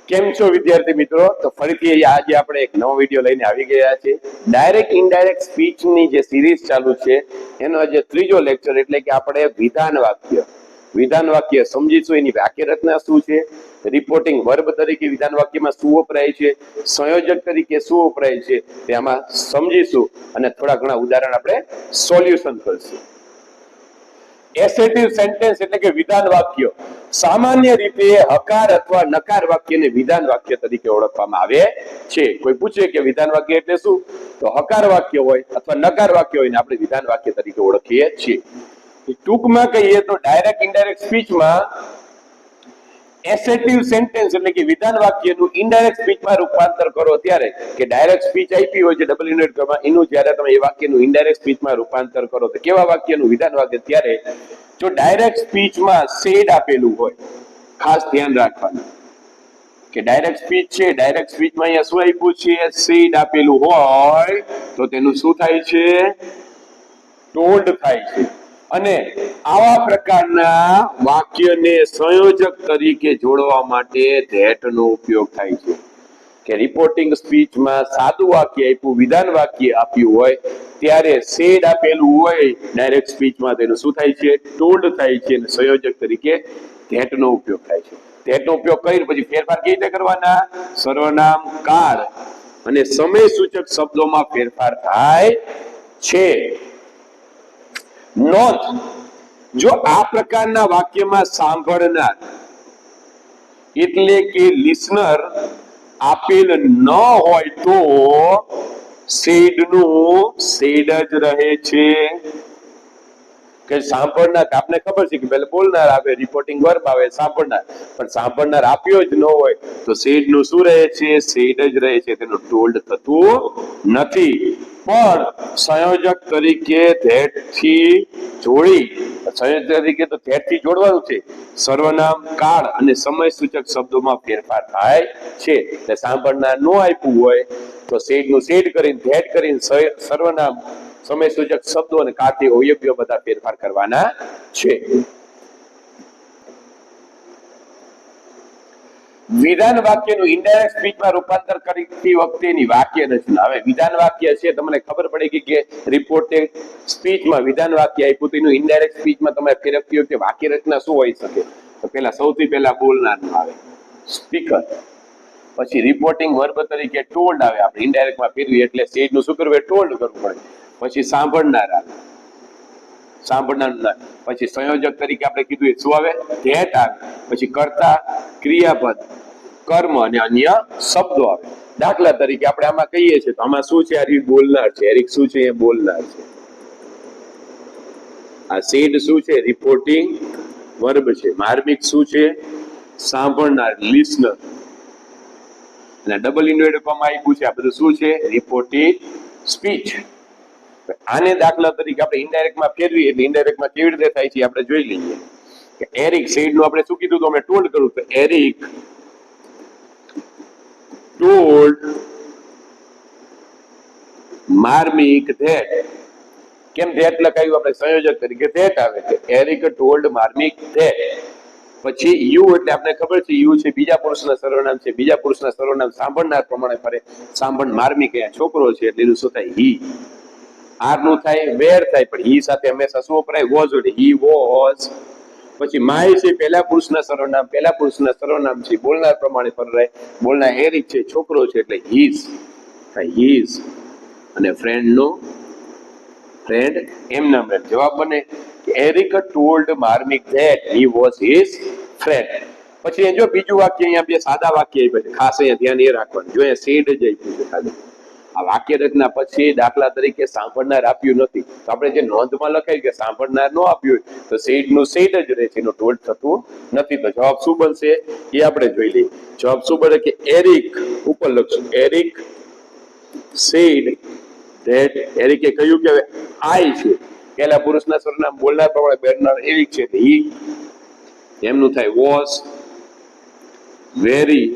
કેમ છો વિદ્યાર્થી મિત્રો? તો ફરીથી આજે આપણે એક નવો વિડીયો લઈને આવી ગયા છે. ડાયરેક્ટ ઇનડાયરેક્ટ સ્પીચની જે સિરીઝ ચાલુ છે એનો આજે ત્રીજો લેક્ચર, એટલે કે આપણે વિધાન વાક્ય સમજીશું. એની વાક્ય રચના શું છે, રિપોર્ટિંગ વર્બ તરીકે વિધાન વાક્યમાં શું વપરાય છે, સંયોજક તરીકે શું વપરાય છે, તે આમાં સમજીશું અને થોડા ઘણા ઉદાહરણ આપણે સોલ્યુશન કરશું. એસેટિવ સેન્ટેન્સ એટલે કે વિધાન વાક્ય. સામાન્ય રીતે હકાર અથવા નકાર વાક્યને વિધાન વાક્ય તરીકે ઓળખવામાં આવે છે. કોઈ પૂછે કે વિધાન વાક્ય એટલે શું, તો હકાર વાક્ય હોય અથવા નકાર વાક્ય હોય ને આપણે વિધાન વાક્ય તરીકે ઓળખીએ છીએ. ટૂંકમાં કહીએ તો ડાયરેક્ટ ઇનડાયરેક્ટ સ્પીચમાં એસેટિવ સેન્ટેન્સ એટલે કે વિધાન વાક્યનું ઇનડાયરેક્ટ સ્પીચમાં રૂપાંતર કરો ત્યારે, કે ડાયરેક્ટ સ્પીચ આપી હોય છે ડબલ યુનિટ કરવામાં, એનું જ્યારે તમે એ વાક્યનું ઇનડાયરેક્ટ સ્પીચમાં રૂપાંતર કરો તો કેવા વાક્યનું વિધાન વાક્ય, ત્યારે જો ડાયરેક્ટ સ્પીચમાં સેડ આપેલું હોય, ખાસ ધ્યાન રાખવાનું કે ડાયરેક્ટ સ્પીચ છે, ડાયરેક્ટ સ્પીચમાં અહીંયા શું આપ્યું છે, સેડ આપેલું હોય તો તેનું શું થાય છે, ટોલ્ડ થાય છે. અને આવા પ્રકારના વાક્યને સંયોજક તરીકે જોડવા માટે ધેટ નો ઉપયોગ થાય છે. કે રિપોર્ટિંગ સ્પીચમાં સાદું વાક્ય આપ્યું, વિધાન વાક્ય આપ્યું હોય, ત્યારે સેડ આપેલું હોય ડાયરેક્ટ સ્પીચમાં, તેનું શું થાય છે, ટોલ્ડ થાય છે. અને સંયોજક તરીકે ધેટ નો ઉપયોગ થાય છે. ધેટ નો ઉપયોગ કરીને પછી ફેરફાર કેવી રીતે કરવાના, સર્વનામ, કાળ અને સમય સૂચક શબ્દોમાં ફેરફાર થાય છે. નોંધ, જો આ પ્રકારના વાક્યમાં સાંભળનાર એટલે કે લિસનર આપેલ ન હોય તો સેડ નું સેડ જ રહે છે. કે સાંભળનાર, આપને ખબર છે કે પહેલા બોલનાર આવે, રિપોર્ટિંગ વર્બ આવે, સાંભળનાર, પણ સાંભળનાર આપ્યો જ ન હોય તો સેડ નું શું રહે છે, સેડ જ રહે છે, તેનું ટોલ્ડ થતું નથી. પણ સંયોજક તરીકે ધેટ થી જોડી, સંયોજક તરીકે તો ધેટ થી જોડવાનું છે, સર્વનામ, કાળ અને સમય સૂચક શબ્દોમાં ફેરફાર થાય છે. એટલે સાંભળનાર નો આપ્યું હોય તો સેડ નું સેડ કરીને, ધેટ કરીને, સર્વનામ, સમય સૂચક શબ્દો અને કાળથી અવયવીઓ બધા ફેરફાર કરવાના છે. વિધાન વાક્યનું ઇનડાયરેક્ટ સ્પીચમાં રૂપાંતર કરતી વખતેની વાક્ય રચના. હવે વિધાન વાક્ય છે, તમને ખબર પડી ગઈ કે રિપોર્ટેડ સ્પીચમાં વિધાન વાક્ય આપ્યું, તેનું ઇનડાયરેક્ટ સ્પીચમાં તમે ફેરવતી વખતે વાક્ય રચના શું હોઈ શકે, તો પેલા સૌથી પહેલા બોલનારનું આવે, સ્પીકર. પછી રિપોર્ટિંગ વર્બ તરીકે ટોલ્ડ આવે, આપણે ઇનડાયરેક્ટમાં ફેરવી એટલે સેડ નું શું કરવું, ટોલ્ડ કરવું પડે. પછી સાંભળનાર આવે, સાંભળનાર. પછી સંયોજક તરીકે આપણે કીધું એ શું આવે, ધેટ આવે. પછી કર્તા, ક્રિયાપદ, કર્મ અને અન્ય શબ્દો આવે. દાખલા તરીકે આપણે આમાં કહીએ છીએ તો આમાં શું છે, આ બોલનાર છે, એરિક શું છે, એ બોલનાર છે. આ સેડ શું છે, રિપોર્ટિંગ વર્બ છે. માર્મિક શું છે, સાંભળનાર, લિસનર. અને ડબલ ઇન્વર્ટમાં આપ્યું છે, આ બધું શું છે, રિપોર્ટિંગ સ્પીચ. આને દાખલા તરીકે આપણે ઇનડાયરેક્ટમાં ફેરવી, એટલે ઇનડાયરેક્ટમાં કેવી રીતે થાય છે આપણે જોઈ લઈએ. કે એરિક સેડ નું આપણે શું કીધું, તો અમે ટોલ્ડ કરું, તો એરિક told માર્મિક ધેટ. કેમ ધેટ લખાયું, આપણે સંયોજક તરીકે ધેટ આવે છે. Eric told Marmik that. પછી યુ એટલે આપણે ખબર છે, યુ છે બીજા પુરુષના સર્વનામ છે, બીજા પુરુષના સર્વનામ સાંભળનાર પ્રમાણે ફરે. સાંભળ માર્મિક અહીંયા છોકરો છે એટલે એનું શું થાય, હી. આર નું થાય વેર થાય, પણ હી સાથે હંમેશા શું વપરાય, વોઝ, એટલે હી વોઝ. પછી માય છે પહેલા પુરુષના સર્વનામ, પહેલા પુરુષના સર્વનામ છે, બોલનાર પ્રમાણે ફરે. બોલનાર એરિક છે, છોકરો છે એટલે હીઝ થાય, હીઝ. અને ફ્રેન્ડ નો ફ્રેન્ડ એમ નામ રહે. જવાબ બને Eric told Marmik that he was his friend. પછી જો બીજું વાક્ય, અહીંયા બે સાદા વાક્ય આપ્યા છે, ખાસ અહીંયા ધ્યાન એ રાખવાનું, જો અહીંયા સેડ જ આપ્યું છે ખાલી. આ વાક્ય રચના પછી દાખલા તરીકે સાંભળનાર આપ્યું નથી, તો આપણે જે નોંધમાં લખાય કે સાંભળનાર નો આપ્યું હોય તો સેડ નું સેડ જ રહે છે, એનું ટોલ્ડ થતું નથી. તો જવાબ શું બનશે એ આપણે જોઈ લઈએ. જવાબ શું બને કે એરિક, ઉપર લખશું, એરિક સેડ ધેટ. એરિકે કહ્યું કે આઈ છે, પહેલા પુરુષના સર્વનામ બોલનાર પ્રમાણે બેરનાર એરિક છે, હી એમનું થાય વોઝ વેરી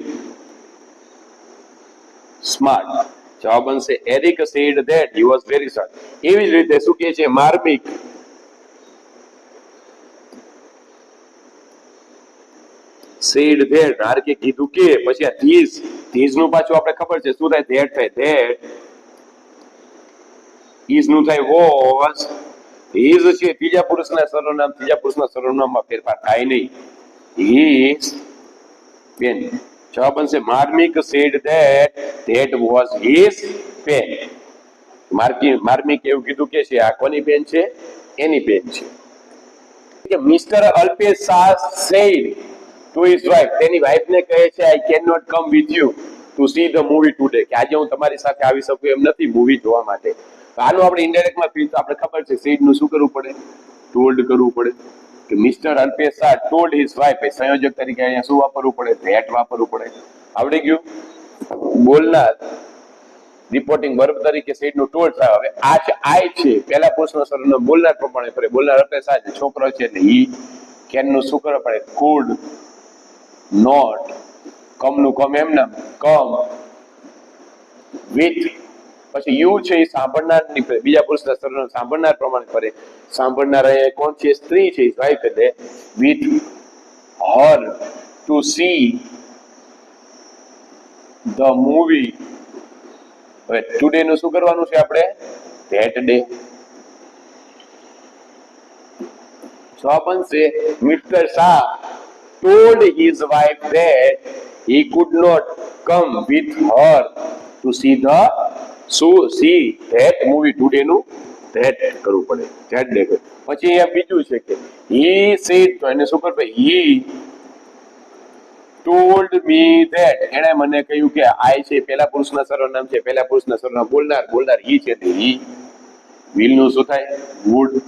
સ્માર્ટ. જવાબ બનશે Eric said that he was very smart. એવી જ રીતે શું કહે છે, માર્મિક સેડ ધેટ હાર્કે કીધું કે પછી આ ધીઝ નું પાછું આપણે ખબર છે શું થાય ધેટ થાય ધેટ ઇઝ નું થાય વોઝ ઇઝ છે ત્રીજા પુરુષના સર્વનામમાં ફેરફાર થાય નહીં ઇઝ પેન જવાબ બનશે Marmik said that was his pen Marmik એવું કીધું કે છે આ કોની પેન છે એની પેન છે mister Alpesh Shah said to his wife તેની વાઇફ ને કહે છે I can not come with you to see the movie today કે આજે હું તમારી સાથે આવી શકું એમ નથી મૂવી જોવા માટે આનું આપણે ઇનડાયરેક્ટ માં ફીલ તો આપણે ખબર છે સેડ નું શું કરવું પડે ટોલ્ડ કરવું પડે કે mister Alpesh Shah told his wife એ સંયોજક તરીકે અહીંયા શું વાપરવું પડે ધેટ વાપરવું પડે આવડી ગયું બોલનાર રિપોર્ટિંગ વર્બ તરીકે સેડ નું ટોલ્ડ થાય હવે આ છે આઈ છે પહેલા પુરુષનો સર્વનામ બોલનાર પ્રમાણે ફરે બોલનાર અલ્પેશ શાહ છોકરો છે એટલે હી કેન નું શું કરવું પડે કુડ નોટ કમ નું કમ એમ નામ કમ વિથ પછી યુ છે એ સાંભળનાર ની બીજા પુરુષના સર્વનામ સાંભળનાર પ્રમાણે ફરે સાંભળનાર અહીંયા કોણ છે સ્ત્રી છે વાઇફ એટલે with her to see the movie હવે ટુડે નું શું કરવાનું છે આપણે ધેટ ડે જવાબ બનશે mister Shah told his wife that he could not come with her to see that movie today નું that કરવું પડે that day પછી અહીંયા બીજું છે કે he said તો એને શું કરવું he told me that એણે મને કહ્યું કે I છે પહેલા પુરુષના સર્વનામ છે પહેલા પુરુષના સર્વનામ બોલનાર he છે તે he will નું શું થાય would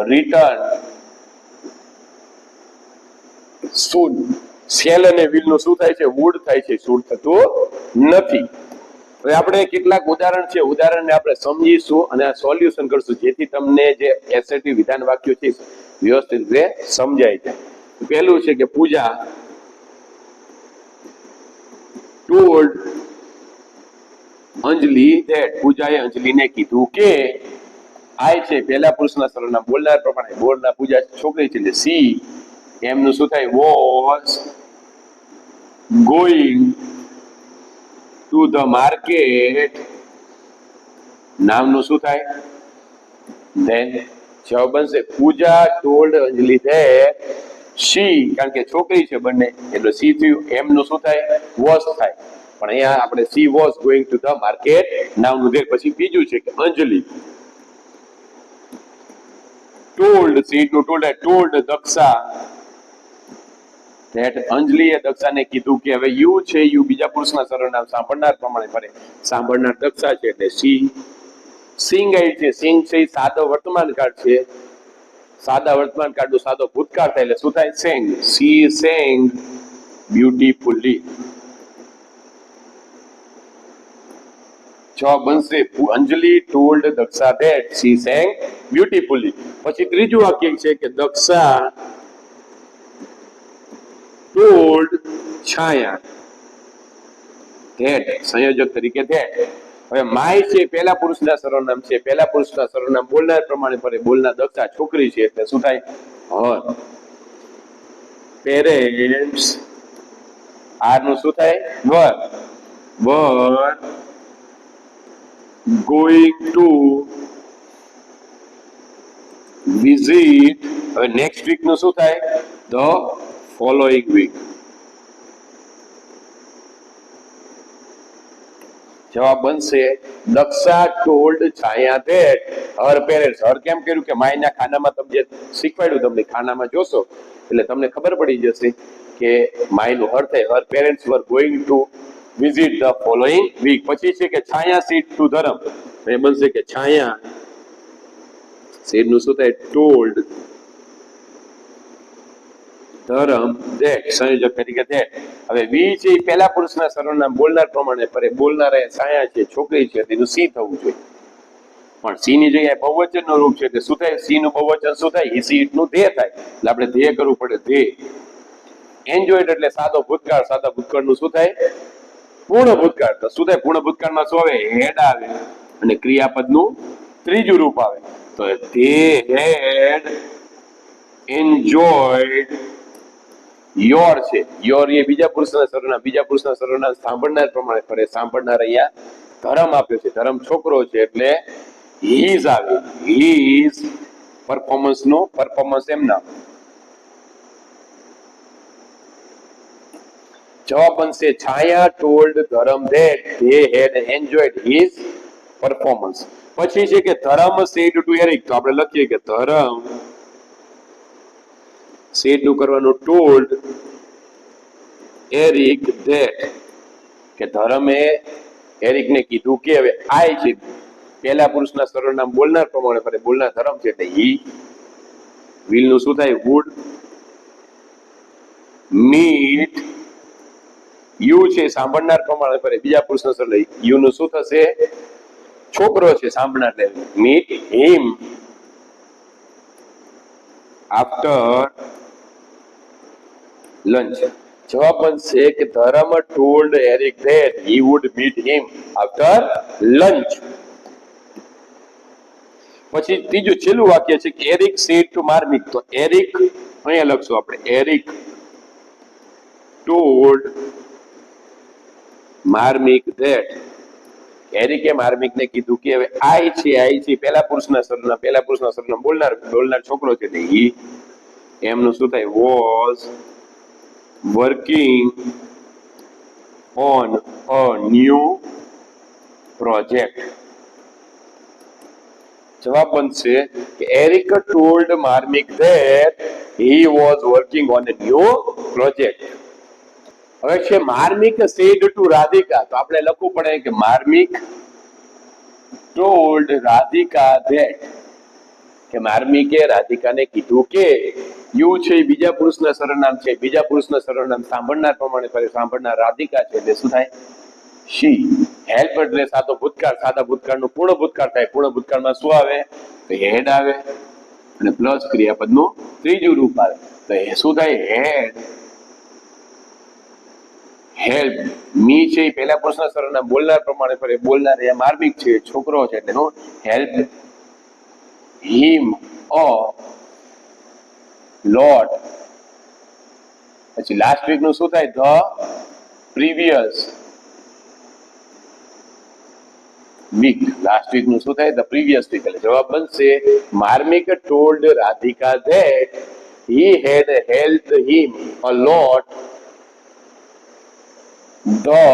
return soon shall અને will નું શું થાય છે would થાય છે should થતું નથી હવે આપણે કેટલાક ઉદાહરણને આપણે સમજીશું અને આ સોલ્યુશન કરશું જેથી તમને જે એસેટિવ વિધાન વાક્યો છે વ્યવસ્થિત રીતે સમજાય છે પહેલું છે કે પૂજા told અંજલિ that પૂજાએ અંજલિને કીધું કે આઈ છે પહેલા પુરુષના સર્વનામ બોલનાર પ્રમાણે બોલનાર પૂજા છોકરી છે એટલે સી એમનું શું થાય was going to the market નામનું શું થાય then જવાબ બનશે પૂજા told અંજલિ that she કારણ કે છોકરી છે બંને એટલે સી થયું એમનું શું થાય was થાય પણ અહીંયા આપણે she was going to the market નામનું there પછી બીજું છે કે અંજલિ told seed નું told દક્ષા that અંજલિએ દક્ષાને કીધું કે હવે યુ છે યુ બીજા પુરુષના સર્વનામ સાંભળનાર પ્રમાણે ફરે સાંભળનાર દક્ષા છે એટલે સી સિંગ આઈ છે સિંગ છે સાદો વર્તમાન કાળ છે સાદા વર્તમાન કાળનો સાદો ભૂતકાળ થાય એટલે શું થાય સેંગ સી સેંગ બ્યુટીફુલી જવાબ બનશે Anjali told Daksha that she sang beautifully પછી ત્રીજું વાક્ય છે કે દક્ષા told છાયા that સંયોજક તરીકે that હવે માય છે પહેલા પુરુષના સર્વનામ છે પહેલા પુરુષના સર્વનામ બોલનાર પ્રમાણે ફરે બોલનાર દક્ષા છોકરી છે એટલે શું થાય her parents આર નું શું થાય were going to visit next week નું શું થાય the following week જવાબ બનશે Daksha told Chhaya that her parents her કેમ કર્યું કે માયના ખાનામાં તમે જે શીખવાડ્યું તમને ખાનામાં જોશો એટલે તમને ખબર પડી જશે કે માયનું her થાય her parents were going to visit the following week પછી છે કે છાયા seed to ધરમ એ બનશે કે છાયા seed નું શું થાય told ધરમ that સંયોજક તરીકે that હવે વી છે પહેલા પુરુષના સર્વનામ બોલનાર પ્રમાણે ફરે બોલનાર છાયા છે છોકરી છે તેનું સી થવું જોઈએ પણ સી ની જગ્યાએ બહુવચનનું રૂપ છે એટલે શું થાય સી નું બહુવચન શું થાય ઈ સી નું ધે થાય એટલે આપણે ધે કરવું પડે ધે એન્જોયડ એટલે સાદો ભૂતકાળ સાદા ભૂતકાળનું શું થાય પૂર્ણ ભૂતકાળ તો શું થાય પૂર્ણ ભૂતકાળમાં શું આવે હેડ આવે અને ક્રિયાપદનું ત્રીજું રૂપ આવે તો they had enjoyed યોર છે, યોર એ બીજા પુરુષના સર્વનામ સાંભળનાર પ્રમાણે ફરે. સાંભળનાર અહીંયા ધરમ આપ્યો છે, ધરમ છોકરો છે એટલે હીઝ આવે. હીઝ પરફોર્મન્સ નું પરફોર્મન્સ એમના. જવાબ બનશે Chhaya told Dharam that they had enjoyed his performance. પછી છે કે ધરમ said to Eric, તો આપણે લખીએ કે ધરમ said નું કરવાનું told Eric that, કે ધરમે એરિક ને કીધું કે હવે આય છે પહેલા પુરુષના સર્વનામ બોલનાર પ્રમાણે ફરે. બોલનાર ધરમ છે એટલે હી. વિલ નું શું થાય? વુડ. મીટ યુ છે સાંભળનાર પ્રમાણે ફરે. બીજા પુરુષના સર્વનામ યુ નું શું થશે? છોકરો છે સાંભળનાર એટલે મીટ હિમ આફ્ટર લંચ. જવાબ બનશે કે Dharam told Eric that he would meet him after lunch. પછી ત્રીજું છેલ્લું વાક્ય છે કે એરિક સેડ ટુ માર્મિક, તો એરિક અહીંયા લખશું આપણે એરિક ટોલ્ડ માર્મિક ધેટ, એરિકે માર્મિક ને કીધું કે હવે આઈ છે પહેલા પુરુષના સર્વનામ બોલનાર છોકરો છે એટલે હી. એમનું શું થાય? Was working on a new project. જવાબ બનશે કે Eric told માર્મિક that he was working on a new project. હવે છે માર્મિક said to રાધિકા, તો આપણે લખવું પડે કે માર્મિક told રાધિકા that, કે માર્મિકે રાધિકાને કીધું કે યુ છે બીજા પુરુષના સર્વનામ છે, બીજા પુરુષના સર્વનામ સાંભળનાર પ્રમાણે ફરે. સાંભળનાર રાધિકા છે એટલે શું થાય? શી. હેલ્પ એટલે સાદો ભૂતકાળ, સાદા ભૂતકાળનું પૂર્ણ ભૂતકાળ થાય. પૂર્ણ ભૂતકાળમાં શું આવે? તો હેડ આવે અને પ્લસ ક્રિયાપદનું ત્રીજું રૂપ આવે તો એ શું થાય? હેડ. હેલ્પ. મી છે પહેલા પુરુષના સર્વનામ બોલનાર પ્રમાણે ફરે. બોલનાર એ માર્મિક છે, છોકરો છે એટલે નો હેલ્પ હિમ અ લોટ. પછી લાસ્ટ વીક નું શું થાય? The previous week. Last week નું શું થાય? The previous week. એટલે જવાબ બનશે Marmik told Radhika that he had helped him a lot the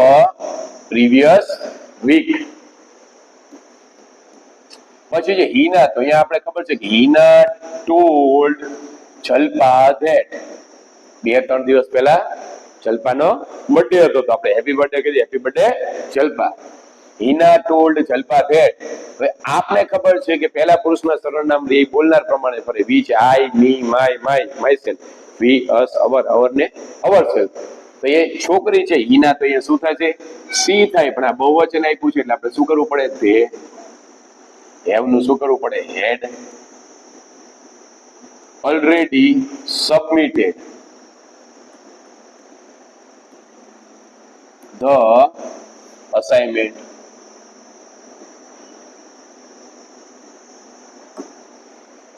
previous week. પછી જે હીના, તો અહીંયા આપણે ખબર છે કે હીના ટોલ્ડ જલ્પા ધેટ, 2-3 દિવસ પહેલા જલ્પાનો બર્થડે હતો તો આપણે હેપી બર્થડે કહી, happy birthday Jalpa. Heena told Jalpa that. હવે આપને ખબર છે કે પહેલા પુરુષના સર્વનામ એ બોલનાર પ્રમાણે ફરે. વી છે આઈ, મી, માય સેલ્ફ. વી, અસ, અવર ને અવર સેલ્ફ. તો એ છોકરી છે હીના, તો એ શું થાય છે? સી થાય. પણ આ બહુવચન આપ્યું છે એટલે આપણે શું કરવું પડે? તે હેવ નું શું કરવું પડે? હેડ already submitted the assignment.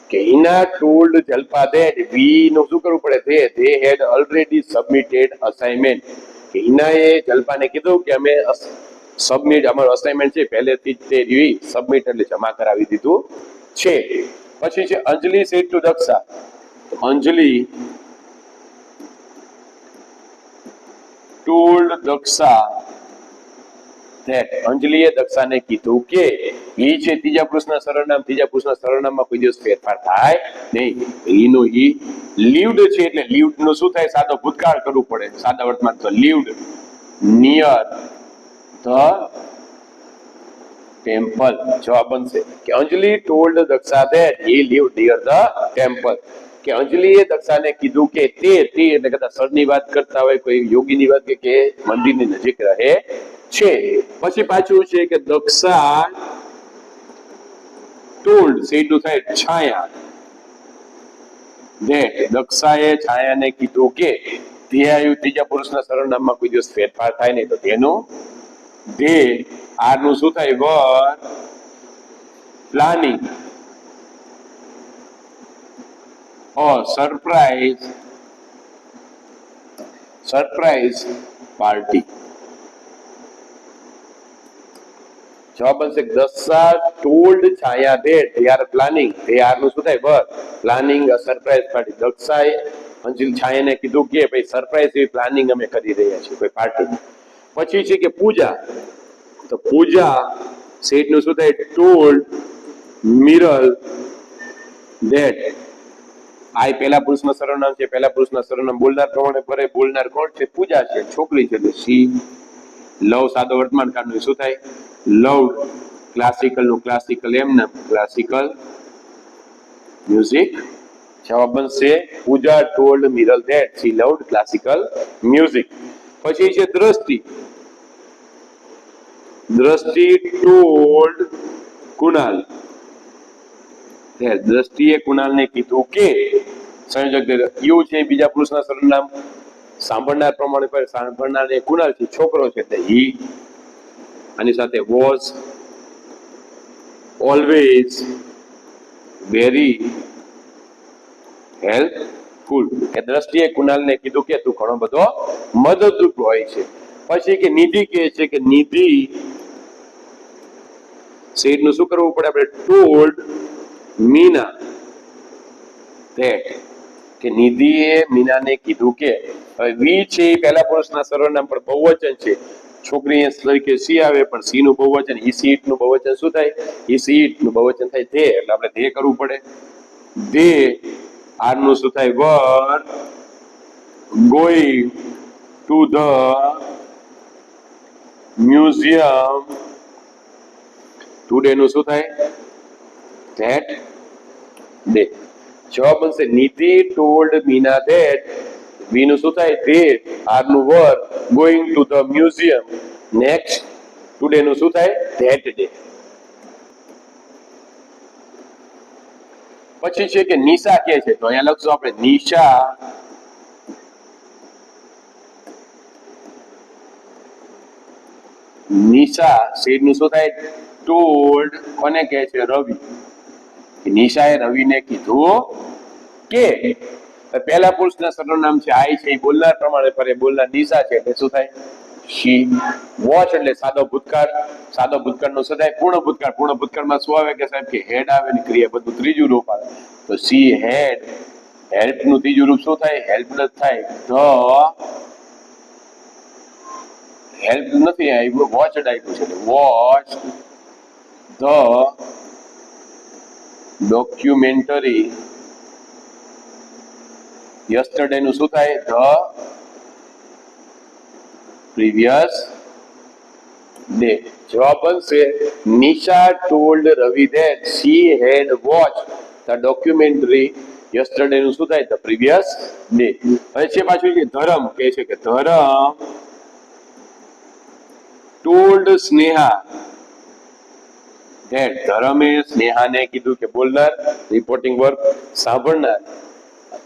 કે હિના told જલ્પા that વી નું શું કરવું પડે? they had already submitted assignment. કે હિનાએ જલ્પાને કીધું કે અમે સબમિટ, અમારું અસાઇનમેન્ટ છે પહેલેથી જ તે સબમિટ એટલે જમા કરાવી દીધું છે. પછી છે અંજલિ said to Daksha. Anjali told Daksha that, અંજલિએ દક્ષાને કીધું કે ઈ છે ત્રીજા પુરુષના સર્વનામમાં કોઈ દિવસ ફેરફાર થાય નહીં. ઈનું ઈ lived છે એટલે lived નું શું થાય? સાદો ભૂતકાળ કરવું પડે, સાદા વર્તમાન. તો lived near the temple. જવાબ બનશે કે અંજલિ told Daksha that he lived near the temple. કે અંજલિએ દક્ષાને કીધું કે તે એટલે કદાચ સ્થળની વાત કરતા હોય, કોઈ યોગીની વાત કે મંદિરની નજીક રહે છે. પછી પાછું છે કે દક્ષા told said to થાય છાયા that, દક્ષાએ છાયાને કીધું કે ધ્યેય ત્રીજા પુરુષના સર્વનામમાં કોઈ દિવસ ફેરફાર થાય નહીં. તો તેનું ધે આર નું શું થાય? Were planning a surprise surprise party. જવાબ બનશે Daksha told Chhaya that they are planning. they are નું શું થાય? બસ પ્લાનિંગ અ સરપ્રાઈઝ પાર્ટી. દક્ષાએ અંજલિ છાયાને કીધું કે ભાઈ સરપ્રાઈઝ એવી પ્લાનિંગ અમે કરી રહ્યા છીએ કોઈ પાર્ટી. પછી છે કે પૂજા, તો પૂજા સેટ નું શું થાય? Told Miral that. આ પહેલા પુરુષના સર્વનામ છે. પહેલા પુરુષના સર્વનામ બોલનાર પ્રમાણે ભરે. બોલનાર કોણ છે? પૂજા છે, છોકરી છે. સી લવ સાદો વર્તમાન કાળનું શું થાય? લવડ. ક્લાસિકલ નું ક્લાસિકલ એમ નામ ક્લાસિકલ મ્યુઝિક. જવાબ બનશે Pooja told Miral that she loved classical music. પછી છે દ્રષ્ટિ. દ્રષ્ટિ ટોલ્ડ કુણાલ. દ્રષ્ટિએ કુણાલને કીધું કે સંયોજક યુ છે બીજા પુરુષના સર્વનામ. સાંભળનાર પ્રમાણે પર સાંભળનાર એ કુણાલ છે, છોકરો છે એટલે હી. આની સાથે વોઝ, ઓલવેઝ, વેરી હેલ્પફુલ. કે દ્રષ્ટિએ કુણાલને કીધું કે તું ઘણો બધો મદદરૂપ હોય છે. પછી કે નિધિ કહે છે કે નિધિ સેડ નું શું કરવું પડે આપણે? Told Meena that. કે નિધિએ મીનાને કીધું કે હવે વી છે એ પહેલા પુરુષના સર્વનામ પણ બહુવચન છે. છોકરી તરીકે સી આવે પણ સી નું બહુવચન ઈ સી ઇટ નું બહુવચન શું થાય? ઈ સી ઇટ નું બહુવચન થાય ધે. એટલે આપણે ધે કરવું પડે. ધે આર નું શું થાય? Were going to the museum today નું શું થાય? That day. જવાબ બનશે Nidhi told Meena that. We નું શું થાય? ધે. આર નું were going to the museum next today નું શું થાય? That day. પછી છે કે નિશા કે છે, તો અહીંયા લખશું આપણે નિશા નિશા સેડ નું શું થાય? ટોલ્ડ કોને કહે છે? રવિ. નિશાએ રવિને કીધું કે પહેલા પુરુષના સર્વનામ છે આઈ છે એ બોલનાર પ્રમાણે ફરે. બોલનાર નિશા છે એટલે શું થાય? શી. વોચ એટલે સાદો ભૂતકાળ. સાદો ભૂતકાળ નું શું થાય? પૂર્ણ ભૂતકાળ. પૂર્ણ ભૂતકાળમાં શું આવે કે સાહેબ? કે હેડ આવે ને ક્રિયા બધું ત્રીજું રૂપ આવે. તો સી હેડ. હેલ્પ નું ત્રીજું રૂપ શું થાય? હેલ્પલેસ થાય. ધ હેલ્પ નથી આવ્યું, વોચડ આપ્યું છે. વોચ ધ ડોક્યુમેન્ટરી યસ્ટરડે નું શું થાય? The previous day. જવાબ બનશે Nisha told Ravi that she had watch the documentary yesterday નું શું થાય? The previous day. હવે છે પાછું છે ધરમ કહે છે કે ધરમ ટોલ્ડ સ્નેહા ધેટ. ધરમે સ્નેહાને કીધું કે બોલનાર રિપોર્ટિંગ વર્ક સાંભળનાર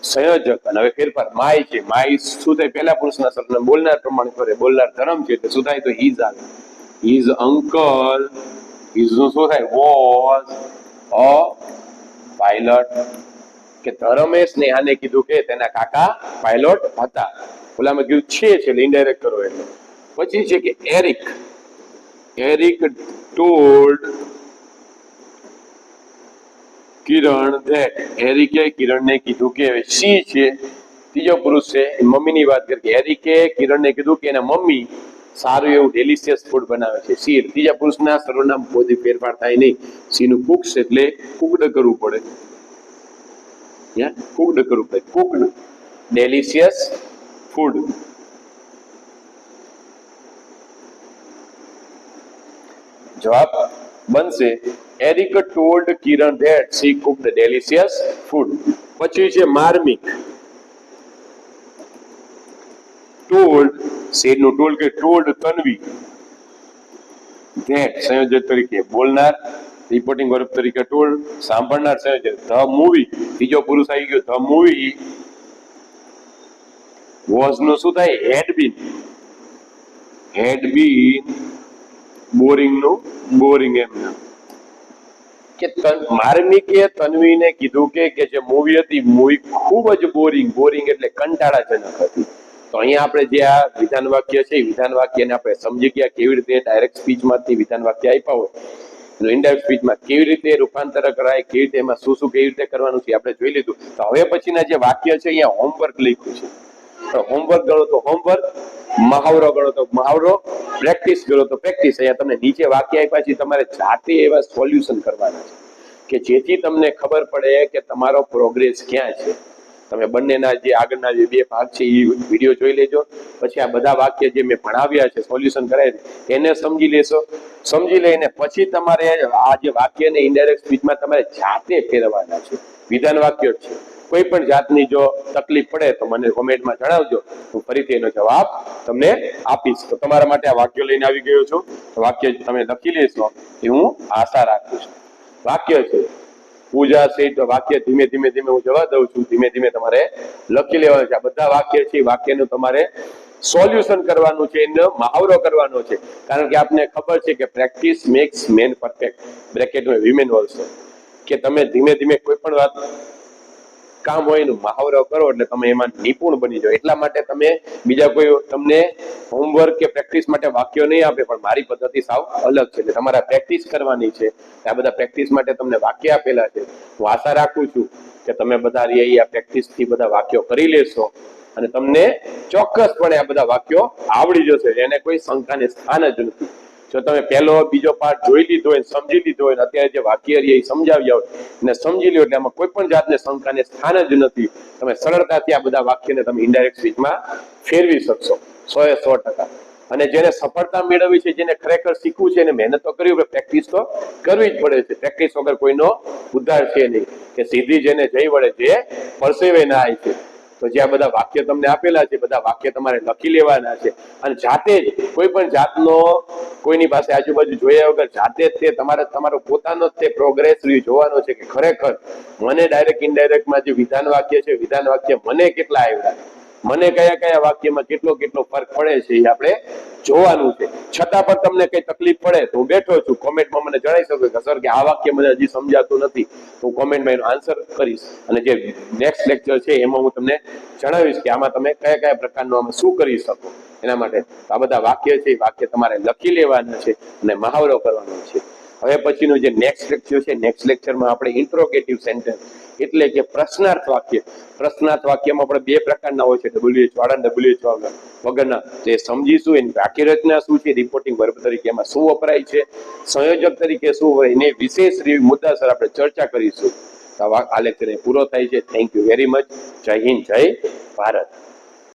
સંયોજક. અને હવે ફેરફાર માય છે. માય શું થાય? પહેલા પુરુષના સર્વનામ બોલનાર પ્રમાણે કરે. બોલનાર ધરમ છે એટલે શું થાય? તો હિઝ આવે. His uncle. હિઝ નું શું થાય? Was a pilot. કે ધરમે સ્નેહાને કીધું કે તેના કાકા પાયલોટ હતા. ઓલામાં કીધું છે એટલે ઇનડાયરેક્ટ કરો એટલે. પછી છે કે Eric. Eric told Kiran that. એરિકે કિરણને કીધું કે સી છે ત્રીજો પુરુષ છે મમ્મીની વાત કરી. એરિકે કિરણને કીધું કે એના મમ્મી સારું એવું ડેલિશિયસ ફૂડ બનાવે છે. સી ત્રીજા પુરુષના સર્વનામ કોઈ ફેરફાર થાય નહીં. સી નું કુક્સ એટલે કુકડ કરવું પડે. કુકડ કરવું પડે. Cooked delicious food. જવાબ બનશે Eric told Kiran that she cooked delicious food. પછી છે માર્મિક. ટોલ્ડ સેડ નું ટોલ્ડ કે ટોલ્ડ તન્વી ધેટ સંયોજક તરીકે બોલનાર રિપોર્ટિંગ વર્બ તરીકે ટોલ્ડ સાંભળનાર સંયોજક ધ મૂવી. ત્રીજો પુરુષ આવી ગયો. ધ મૂવી વોઝ નું શું થાય? હેડ બીન. હેડ બીન બોરિંગ નું બોરિંગ એમ કે માર્મિકે તન્વીને કીધું કે જે મૂવી હતી મૂવી ખૂબ જ બોરિંગ. બોરિંગ એટલે કંટાળાજનક હતી. તો અહીંયા આપણે જે આ વિધાન વાક્ય છે એ વિધાન વાક્યને આપણે સમજી ગયા કેવી રીતે ડાયરેક્ટ સ્પીચમાંથી વિધાન વાક્ય આપ્યા હોય ઇનડાયરેક્ટ સ્પીચમાં કેવી રીતે રૂપાંતર કરાય, કેવી રીતે એમાં શું શું કેવી રીતે કરવાનું છે આપણે જોઈ લીધું. તો હવે પછીના જે વાક્ય છે અહીંયા હોમવર્ક લખ્યું છે. તો હોમવર્ક ગણો તો હોમવર્ક, મહાવરો ગણો તો મહાવરો, પ્રેક્ટિસ ગણો તો પ્રેક્ટિસ. અહીંયા તમને નીચે વાક્ય આપ્યા છે, તમારે જાતે એવા સોલ્યુશન કરવાના છે કે જેથી તમને ખબર પડે કે તમારો પ્રોગ્રેસ ક્યાં છે. તમે બંનેના જે આગળના જે બે ભાગ છે એ વિડીયો જોઈ લેજો. પછી આ બધા વાક્ય જે મેં ભણાવ્યા છે સોલ્યુશન કરાય એને સમજી લેશો. સમજી લઈને પછી તમારે આ જે વાક્યને ઇનડાયરેક્ટ સ્પીચમાં તમારે જાતે ફેરવવાના છે. વિધાન વાક્યો છે. કોઈ પણ જાતની જો તકલીફ પડે તો મને કોમેન્ટમાં જણાવજો, હું ફરીથી એનો જવાબ તમને આપીશ. તો તમારા માટે આ વાક્ય લઈને આવી ગયો છું. તો વાક્ય તમે લખી લેશો એ હું આશા રાખું છું. વાક્ય છે પૂજા છે. તો વાક્ય ધીમે ધીમે ધીમે હું જવા દઉં છું. ધીમે ધીમે તમારે લખી લેવાનું છે. આ બધા વાક્ય છે વાક્યનું તમારે સોલ્યુશન કરવાનું છે, એનો મહાવરો કરવાનો છે. કારણ કે આપને ખબર છે કે પ્રેક્ટિસ મેક્સ મેન પરફેક્ટ, બ્રેકેટમાં વિમેન ઓલ્સો, કે તમે ધીમે ધીમે કોઈ પણ વાત કામ હોય એનું મહાવરો કરો એટલે તમે એમાં નિપુણ બની જાઓ. એટલા માટે તમે બીજા કોઈ તમને હોમવર્ક કે પ્રેક્ટિસ માટે વાક્યો નહીં આપે, પણ મારી પદ્ધતિ સાવ અલગ છે. એટલે તમારે પ્રેક્ટિસ કરવાની છે. આ બધા પ્રેક્ટિસ માટે તમને વાક્ય આપેલા છે. હું આશા રાખું છું કે તમે બધા આ પ્રેક્ટિસથી બધા વાક્યો કરી લેશો અને તમને ચોક્કસપણે આ બધા વાક્યો આવડી જશે. એને કોઈ શંકાને સ્થાન જ નથી. જો તમે પહેલો બીજો પાઠ જોઈ લીધો હોય, સમજી લીધો હોય, અત્યારે જે વાક્ય એ સમજાવ્યા હોય અને સમજી લ્યો એટલે આમાં કોઈ પણ જાતને શંકાને સ્થાન જ નથી. તમે સરળતાથી આ બધા વાક્યને તમે ઇનડાયરેક્ટ સ્પીચમાં ફેરવી શકશો 100%. અને જેને સફળતા મેળવવી છે, જેને ખરેખર શીખવું છે, એને મહેનત તો કરવી પડે, પ્રેક્ટિસ તો કરવી જ પડે છે. પ્રેક્ટિસ વગર કોઈનો ઉદ્ધાર છે નહીં. કે સીધી જેને જઈ વળે જે પરસેવે ના આવી છે. તો જે આ બધા વાક્ય તમને આપેલા છે, બધા વાક્ય તમારે લખી લેવાના છે અને જાતે જ કોઈ પણ જાતનો કોઈની પાસે આજુબાજુ જોયા વગર જાતે જ તે તમારો પોતાનો જ તે પ્રોગ્રેસ જોવાનો છે કે ખરેખર મને ડાયરેક્ટ ઇનડાયરેક્ટમાં જે વિધાન વાક્ય છે, વિધાન વાક્ય મને કેટલા આવ્યા, મને કયા કયા વાક્યમાં કેટલો ફરક પડે છે એ આપણે જોવાનું છે. છતાં પણ તમને કઈ તકલીફ પડે તો હું બેઠો છું, કોમેન્ટમાં મને જણાવી શકો કે સર કે આ વાક્ય મને હજી સમજાતું નથી, તો હું કોમેન્ટમાં એનો આન્સર કરીશ. અને જે નેક્સ્ટ લેક્ચર છે એમાં હું તમને જણાવીશ કે આમાં તમે કયા કયા પ્રકારનું આમાં શું કરી શકો. એના માટે આ બધા વાક્ય છે એ વાક્ય તમારે લખી લેવાના છે અને મહાવરો કરવાનો છે. હવે પછીનું જે નેક્સ્ટ લેક્ચર છે, નેક્સ્ટ લેક્ચરમાં આપણે ઇન્ટ્રોગેટિવ સેન્ટેન્સ એટલે કે પ્રશ્નાર્થ વાક્ય. પ્રશ્નાર્થ વાક્યમાં આપણે બે પ્રકારના હોય છે, WH વાળા અને WH વગરના. તો એ સમજીશું એની વાક્ય રચના શું છે, રિપોર્ટિંગ વર્બ તરીકે એમાં શું વપરાય છે, સંયોજક તરીકે શું હોય, એને વિશેષ મુદ્દાસર આપણે ચર્ચા કરીશું. આ લેક્ચર પૂરો થાય છે. Thank you very much. જય હિન્દ, જય ભારત.